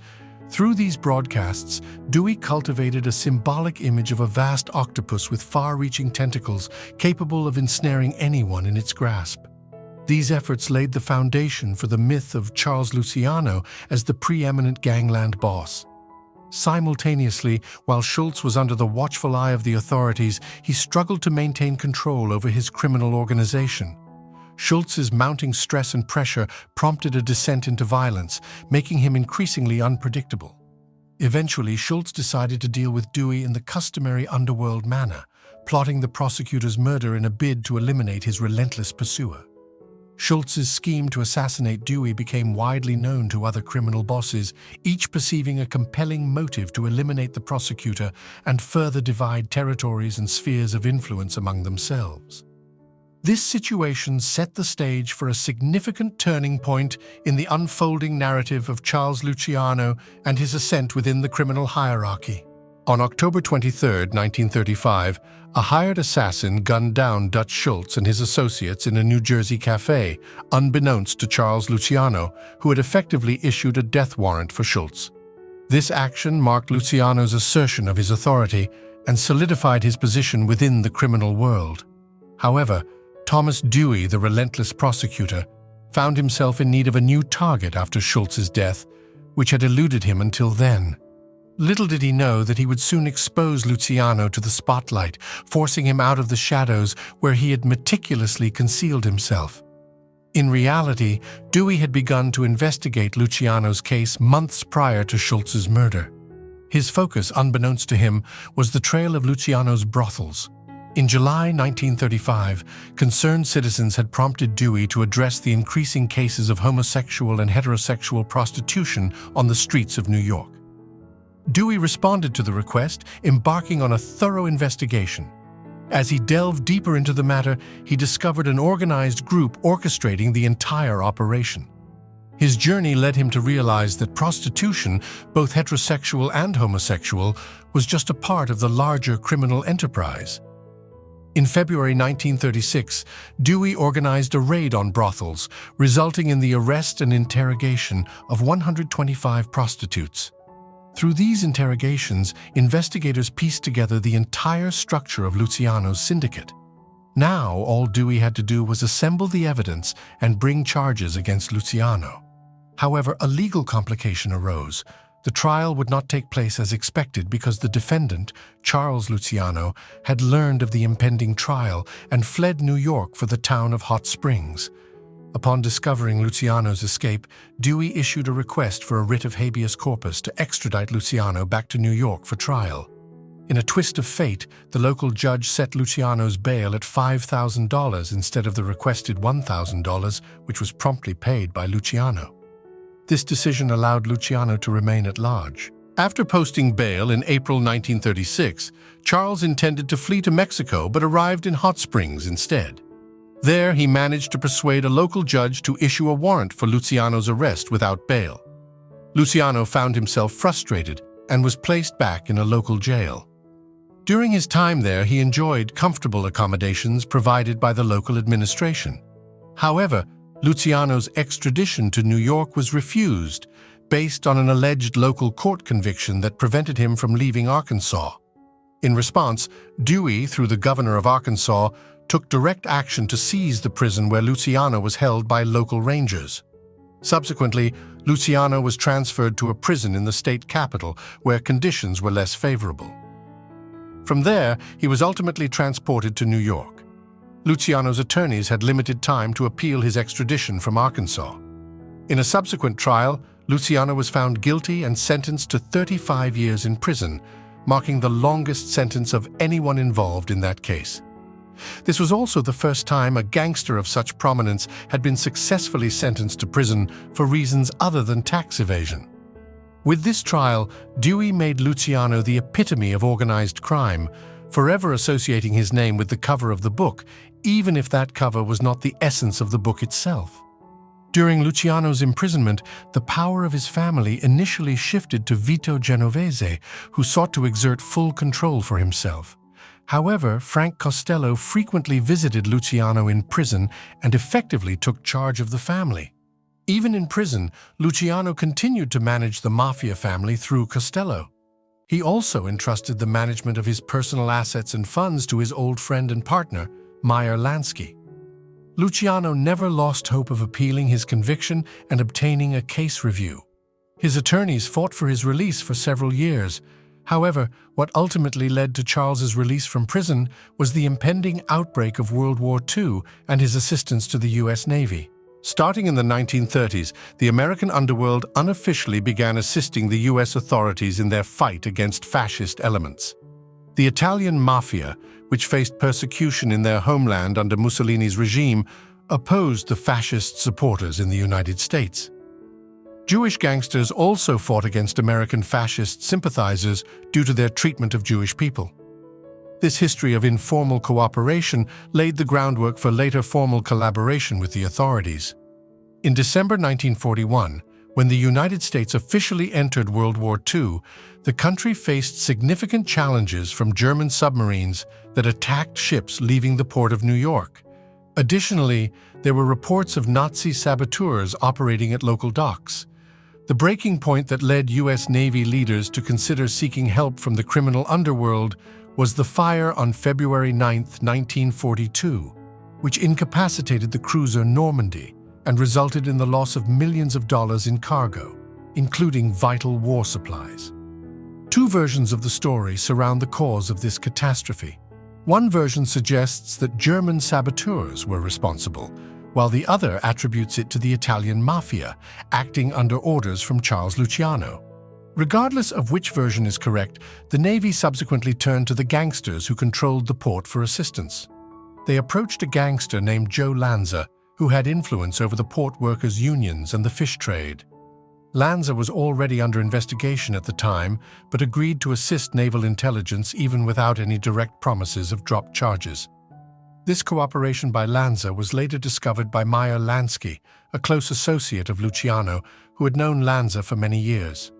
Through these broadcasts, Dewey cultivated a symbolic image of a vast octopus with far-reaching tentacles capable of ensnaring anyone in its grasp. These efforts laid the foundation for the myth of Charles Luciano as the preeminent gangland boss. Simultaneously, while Schultz was under the watchful eye of the authorities, he struggled to maintain control over his criminal organization. Schultz's mounting stress and pressure prompted a descent into violence, making him increasingly unpredictable. Eventually, Schultz decided to deal with Dewey in the customary underworld manner, plotting the prosecutor's murder in a bid to eliminate his relentless pursuer. Schultz's scheme to assassinate Dewey became widely known to other criminal bosses, each perceiving a compelling motive to eliminate the prosecutor and further divide territories and spheres of influence among themselves. This situation set the stage for a significant turning point in the unfolding narrative of Charles Luciano and his ascent within the criminal hierarchy. On October 23, 1935, a hired assassin gunned down Dutch Schultz and his associates in a New Jersey cafe, unbeknownst to Charles Luciano, who had effectively issued a death warrant for Schultz. This action marked Luciano's assertion of his authority and solidified his position within the criminal world. However, Thomas Dewey, the relentless prosecutor, found himself in need of a new target after Schultz's death, which had eluded him until then. Little did he know that he would soon expose Luciano to the spotlight, forcing him out of the shadows where he had meticulously concealed himself. In reality, Dewey had begun to investigate Luciano's case months prior to Schultz's murder. His focus, unbeknownst to him, was the trail of Luciano's brothels. In July 1935, concerned citizens had prompted Dewey to address the increasing cases of homosexual and heterosexual prostitution on the streets of New York. Dewey responded to the request, embarking on a thorough investigation. As he delved deeper into the matter, he discovered an organized group orchestrating the entire operation. His journey led him to realize that prostitution, both heterosexual and homosexual, was just a part of the larger criminal enterprise. In February 1936, Dewey organized a raid on brothels, resulting in the arrest and interrogation of 125 prostitutes. Through these interrogations, investigators pieced together the entire structure of Luciano's syndicate. Now, all Dewey had to do was assemble the evidence and bring charges against Luciano. However, a legal complication arose. The trial would not take place as expected because the defendant, Charles Luciano, had learned of the impending trial and fled New York for the town of Hot Springs. Upon discovering Luciano's escape, Dewey issued a request for a writ of habeas corpus to extradite Luciano back to New York for trial. In a twist of fate, the local judge set Luciano's bail at $5,000 instead of the requested $1,000, which was promptly paid by Luciano. This decision allowed Luciano to remain at large. After posting bail in April 1936, Charles intended to flee to Mexico but arrived in Hot Springs instead. There, he managed to persuade a local judge to issue a warrant for Luciano's arrest without bail. Luciano found himself frustrated and was placed back in a local jail. During his time there, he enjoyed comfortable accommodations provided by the local administration. However, Luciano's extradition to New York was refused, based on an alleged local court conviction that prevented him from leaving Arkansas. In response, Dewey, through the governor of Arkansas, took direct action to seize the prison where Luciano was held by local rangers. Subsequently, Luciano was transferred to a prison in the state capital where conditions were less favorable. From there, he was ultimately transported to New York. Luciano's attorneys had limited time to appeal his extradition from Arkansas. In a subsequent trial, Luciano was found guilty and sentenced to 35 years in prison, marking the longest sentence of anyone involved in that case. This was also the first time a gangster of such prominence had been successfully sentenced to prison for reasons other than tax evasion. With this trial, Dewey made Luciano the epitome of organized crime, forever associating his name with the cover of the book, even if that cover was not the essence of the book itself. During Luciano's imprisonment, the power of his family initially shifted to Vito Genovese, who sought to exert full control for himself. However, Frank Costello frequently visited Luciano in prison and effectively took charge of the family. Even in prison, Luciano continued to manage the Mafia family through Costello. He also entrusted the management of his personal assets and funds to his old friend and partner, Meyer Lansky. Luciano never lost hope of appealing his conviction and obtaining a case review. His attorneys fought for his release for several years. However, what ultimately led to Charles's release from prison was the impending outbreak of World War II and his assistance to the U.S. Navy. Starting in the 1930s, the American underworld unofficially began assisting the U.S. authorities in their fight against fascist elements. The Italian Mafia, which faced persecution in their homeland under Mussolini's regime, opposed the fascist supporters in the United States. Jewish gangsters also fought against American fascist sympathizers due to their treatment of Jewish people. This history of informal cooperation laid the groundwork for later formal collaboration with the authorities. In December 1941, when the United States officially entered World War II, the country faced significant challenges from German submarines that attacked ships leaving the port of New York. Additionally, there were reports of Nazi saboteurs operating at local docks. The breaking point that led U.S. Navy leaders to consider seeking help from the criminal underworld was the fire on February 9, 1942, which incapacitated the cruiser Normandy and resulted in the loss of millions of dollars in cargo, including vital war supplies. Two versions of the story surround the cause of this catastrophe. One version suggests that German saboteurs were responsible, while the other attributes it to the Italian Mafia, acting under orders from Charles Luciano. Regardless of which version is correct, the Navy subsequently turned to the gangsters who controlled the port for assistance. They approached a gangster named Joe Lanza, who had influence over the port workers' unions and the fish trade. Lanza was already under investigation at the time, but agreed to assist naval intelligence even without any direct promises of dropped charges. This cooperation by Lanza was later discovered by Meyer Lansky, a close associate of Luciano, who had known Lanza for many years.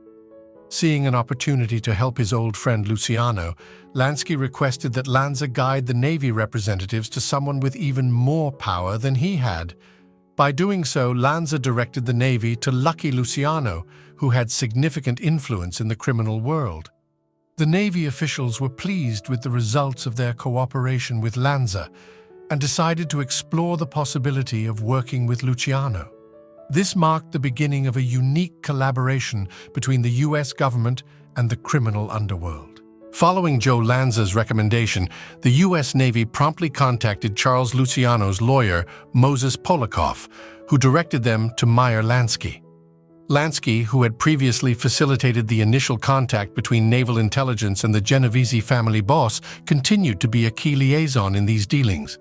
Seeing an opportunity to help his old friend Luciano, Lansky requested that Lanza guide the Navy representatives to someone with even more power than he had. By doing so, Lanza directed the Navy to Lucky Luciano, who had significant influence in the criminal world. The Navy officials were pleased with the results of their cooperation with Lanza and decided to explore the possibility of working with Luciano. This marked the beginning of a unique collaboration between the U.S. government and the criminal underworld. Following Joe Lanza's recommendation, the U.S. Navy promptly contacted Charles Luciano's lawyer, Moses Polikoff, who directed them to Meyer Lansky. Lansky, who had previously facilitated the initial contact between naval intelligence and the Genovese family boss, continued to be a key liaison in these dealings.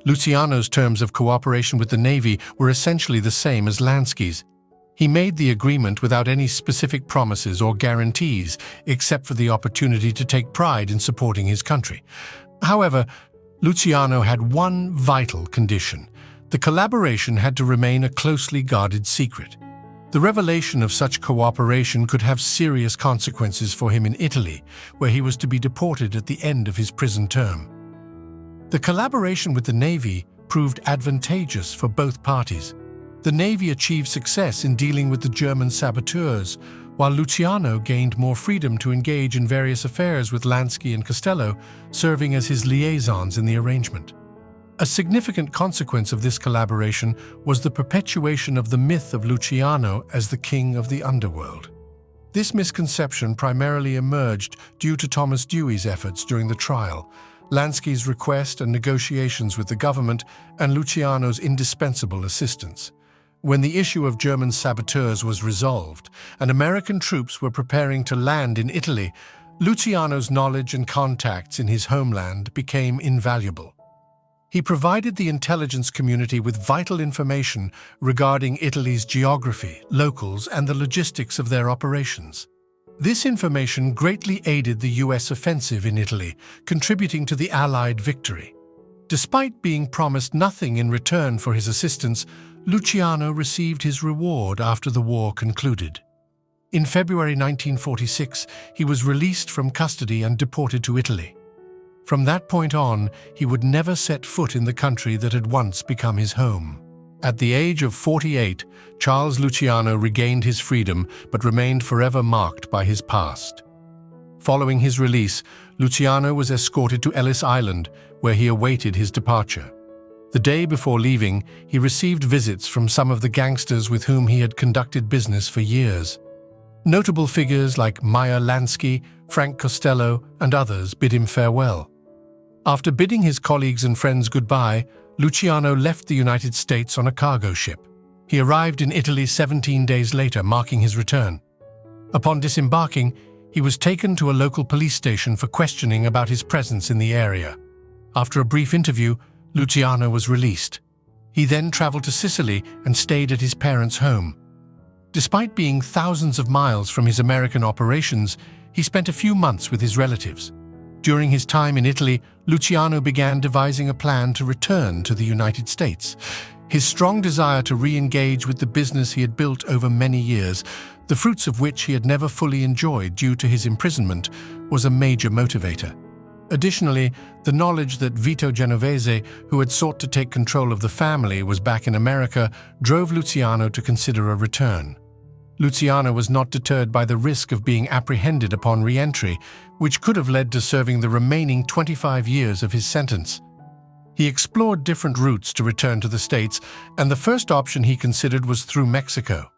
Luciano's terms of cooperation with the Navy were essentially the same as Lansky's. He made the agreement without any specific promises or guarantees, except for the opportunity to take pride in supporting his country. However, Luciano had one vital condition. The collaboration had to remain a closely guarded secret. The revelation of such cooperation could have serious consequences for him in Italy, where he was to be deported at the end of his prison term. The collaboration with the Navy proved advantageous for both parties. The The Navy achieved success in dealing with the German saboteurs, while Luciano gained more freedom to engage in various affairs with Lansky and Castello, serving as his liaisons in the arrangement. A significant consequence of this collaboration was the perpetuation of the myth of Luciano as the king of the underworld. This misconception primarily emerged due to Thomas Dewey's efforts during the trial, Lansky's request and negotiations with the government, and Luciano's indispensable assistance. When the issue of German saboteurs was resolved and American troops were preparing to land in Italy, Luciano's knowledge and contacts in his homeland became invaluable. He provided the intelligence community with vital information regarding Italy's geography, locals, and the logistics of their operations. This information greatly aided the U.S. offensive in Italy, contributing to the Allied victory. Despite being promised nothing in return for his assistance, Luciano received his reward after the war concluded. In February 1946, he was released from custody and deported to Italy. From that point on, he would never set foot in the country that had once become his home. At the age of 48, Charles Luciano regained his freedom but remained forever marked by his past. Following his release, Luciano was escorted to Ellis Island, where he awaited his departure. The day before leaving, he received visits from some of the gangsters with whom he had conducted business for years. Notable figures like Meyer Lansky, Frank Costello, and others bid him farewell. After bidding his colleagues and friends goodbye, Luciano left the United States on a cargo ship. He arrived in Italy 17 days later, marking his return. Upon disembarking, he was taken to a local police station for questioning about his presence in the area. After a brief interview, Luciano was released. He then traveled to Sicily and stayed at his parents' home. Despite being thousands of miles from his American operations, he spent a few months with his relatives. During his time in Italy, Luciano began devising a plan to return to the United States. His strong desire to re-engage with the business he had built over many years, the fruits of which he had never fully enjoyed due to his imprisonment, was a major motivator. Additionally, the knowledge that Vito Genovese, who had sought to take control of the family, was back in America, drove Luciano to consider a return. Luciano was not deterred by the risk of being apprehended upon re-entry, which could have led to serving the remaining 25 years of his sentence. He explored different routes to return to the States, and the first option he considered was through Mexico.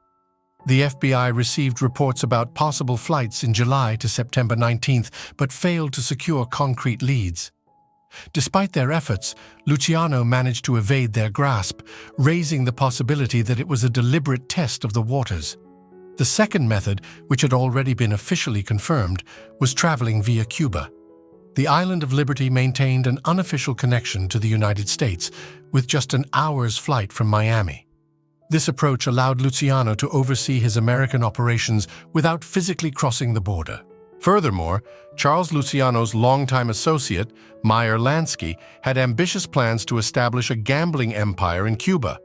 The FBI received reports about possible flights in July to September 19th, but failed to secure concrete leads. Despite their efforts, Luciano managed to evade their grasp, raising the possibility that it was a deliberate test of the waters. The second method, which had already been officially confirmed, was traveling via Cuba. The Island of Liberty maintained an unofficial connection to the United States, with just an hour's flight from Miami. This approach allowed Luciano to oversee his American operations without physically crossing the border. Furthermore, Charles Luciano's longtime associate, Meyer Lansky, had ambitious plans to establish a gambling empire in Cuba.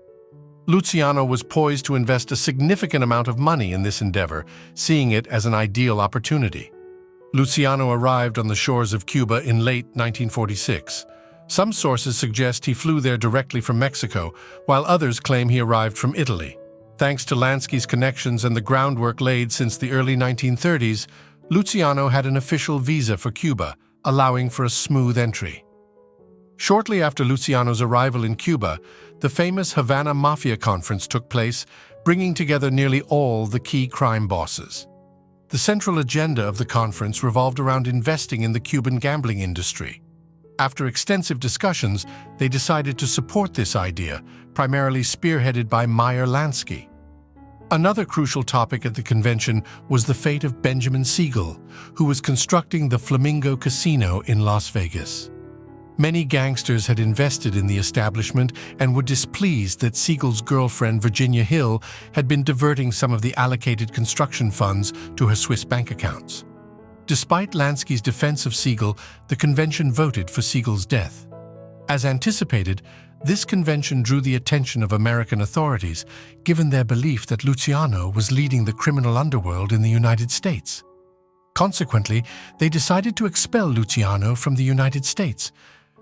Luciano was poised to invest a significant amount of money in this endeavor, seeing it as an ideal opportunity. Luciano arrived on the shores of Cuba in late 1946. Some sources suggest he flew there directly from Mexico, while others claim he arrived from Italy. Thanks to Lansky's connections and the groundwork laid since the early 1930s, Luciano had an official visa for Cuba, allowing for a smooth entry. Shortly after Luciano's arrival in Cuba, the famous Havana Mafia Conference took place, bringing together nearly all the key crime bosses. The central agenda of the conference revolved around investing in the Cuban gambling industry. After extensive discussions, they decided to support this idea, primarily spearheaded by Meyer Lansky. Another crucial topic at the convention was the fate of Benjamin Siegel, who was constructing the Flamingo Casino in Las Vegas. Many gangsters had invested in the establishment and were displeased that Siegel's girlfriend, Virginia Hill, had been diverting some of the allocated construction funds to her Swiss bank accounts. Despite Lansky's defense of Siegel, the convention voted for Siegel's death. As anticipated, this convention drew the attention of American authorities, given their belief that Luciano was leading the criminal underworld in the United States. Consequently, they decided to expel Luciano from the United States.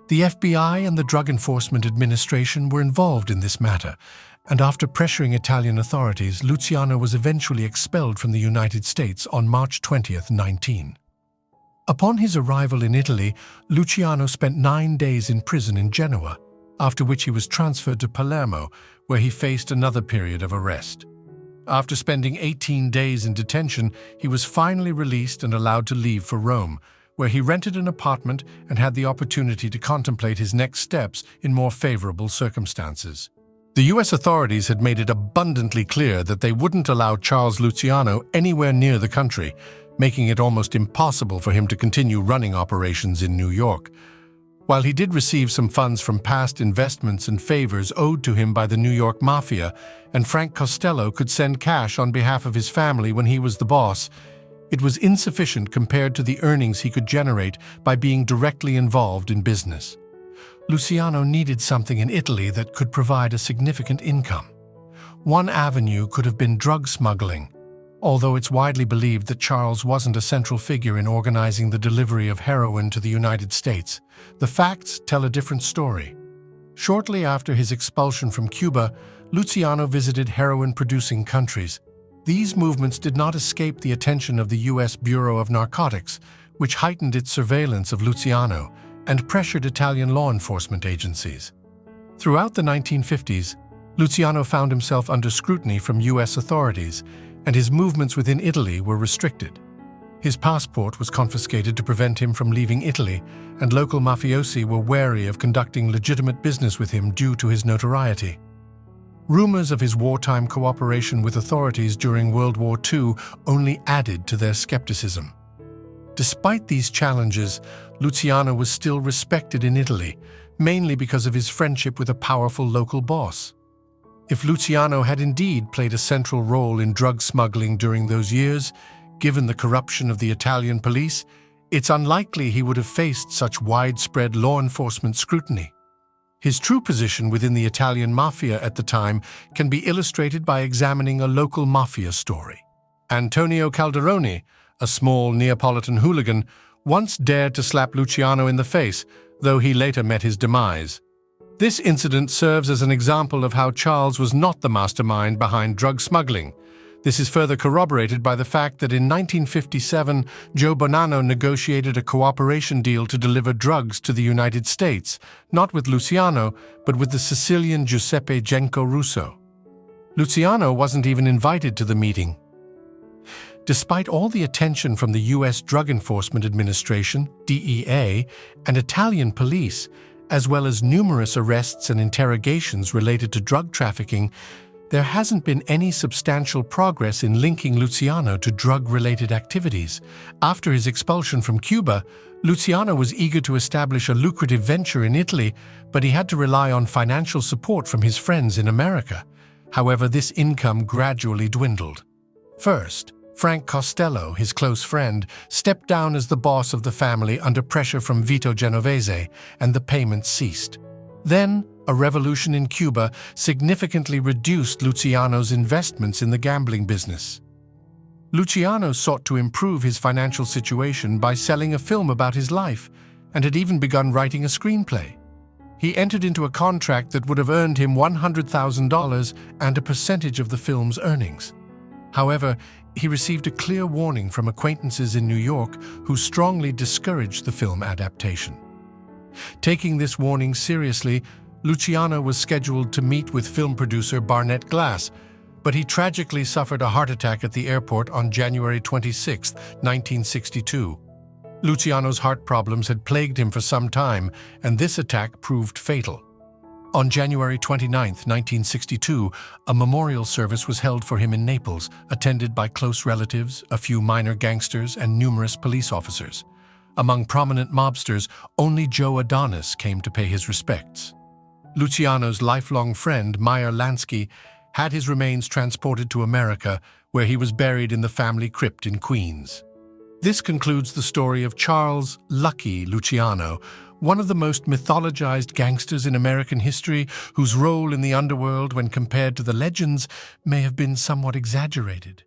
The FBI and the Drug Enforcement Administration were involved in this matter, and after pressuring Italian authorities, Luciano was eventually expelled from the United States on March 20th, 19. Upon his arrival in Italy, Luciano spent 9 days in prison in Genoa, after which he was transferred to Palermo, where he faced another period of arrest. After spending 18 days in detention, he was finally released and allowed to leave for Rome, where he rented an apartment and had the opportunity to contemplate his next steps in more favorable circumstances. The U.S. authorities had made it abundantly clear that they wouldn't allow Charles Luciano anywhere near the country, making it almost impossible for him to continue running operations in New York. While he did receive some funds from past investments and favors owed to him by the New York Mafia, and Frank Costello could send cash on behalf of his family when he was the boss, it was insufficient compared to the earnings he could generate by being directly involved in business. Luciano needed something in Italy that could provide a significant income. One avenue could have been drug smuggling, although it's widely believed that Charles wasn't a central figure in organizing the delivery of heroin to the United States. The facts tell a different story. Shortly after his expulsion from Cuba, Luciano visited heroin-producing countries. These movements did not escape the attention of the U.S. Bureau of Narcotics, which heightened its surveillance of Luciano and pressured Italian law enforcement agencies. Throughout the 1950s, Luciano found himself under scrutiny from U.S. authorities, and his movements within Italy were restricted. His passport was confiscated to prevent him from leaving Italy, and local mafiosi were wary of conducting legitimate business with him due to his notoriety. Rumors of his wartime cooperation with authorities during World War II only added to their skepticism. Despite these challenges, Luciano was still respected in Italy, mainly because of his friendship with a powerful local boss. If Luciano had indeed played a central role in drug smuggling during those years, given the corruption of the Italian police, it's unlikely he would have faced such widespread law enforcement scrutiny. His true position within the Italian Mafia at the time can be illustrated by examining a local mafia story. Antonio Calderoni, a small Neapolitan hooligan, once dared to slap Luciano in the face, though he later met his demise. This incident serves as an example of how Charles was not the mastermind behind drug smuggling. This is further corroborated by the fact that in 1957, Joe Bonanno negotiated a cooperation deal to deliver drugs to the United States, not with Luciano, but with the Sicilian Giuseppe Genco Russo. Luciano wasn't even invited to the meeting. Despite all the attention from the U.S. Drug Enforcement Administration, DEA, and Italian police, as well as numerous arrests and interrogations related to drug trafficking, there hasn't been any substantial progress in linking Luciano to drug-related activities. After his expulsion from Cuba, Luciano was eager to establish a lucrative venture in Italy, but he had to rely on financial support from his friends in America. However, this income gradually dwindled. First, Frank Costello, his close friend, stepped down as the boss of the family under pressure from Vito Genovese, and the payments ceased. Then, a revolution in Cuba significantly reduced Luciano's investments in the gambling business. Luciano sought to improve his financial situation by selling a film about his life, and had even begun writing a screenplay. He entered into a contract that would have earned him $100,000 and a percentage of the film's earnings. However, he received a clear warning from acquaintances in New York who strongly discouraged the film adaptation. Taking this warning seriously, Luciano was scheduled to meet with film producer Barnett Glass, but he tragically suffered a heart attack at the airport on January 26, 1962. Luciano's heart problems had plagued him for some time, and this attack proved fatal. On January 29, 1962, a memorial service was held for him in Naples, attended by close relatives, a few minor gangsters, and numerous police officers. Among prominent mobsters, only Joe Adonis came to pay his respects. Luciano's lifelong friend, Meyer Lansky, had his remains transported to America, where he was buried in the family crypt in Queens. This concludes the story of Charles "Lucky" Luciano, one of the most mythologized gangsters in American history, whose role in the underworld, when compared to the legends, may have been somewhat exaggerated.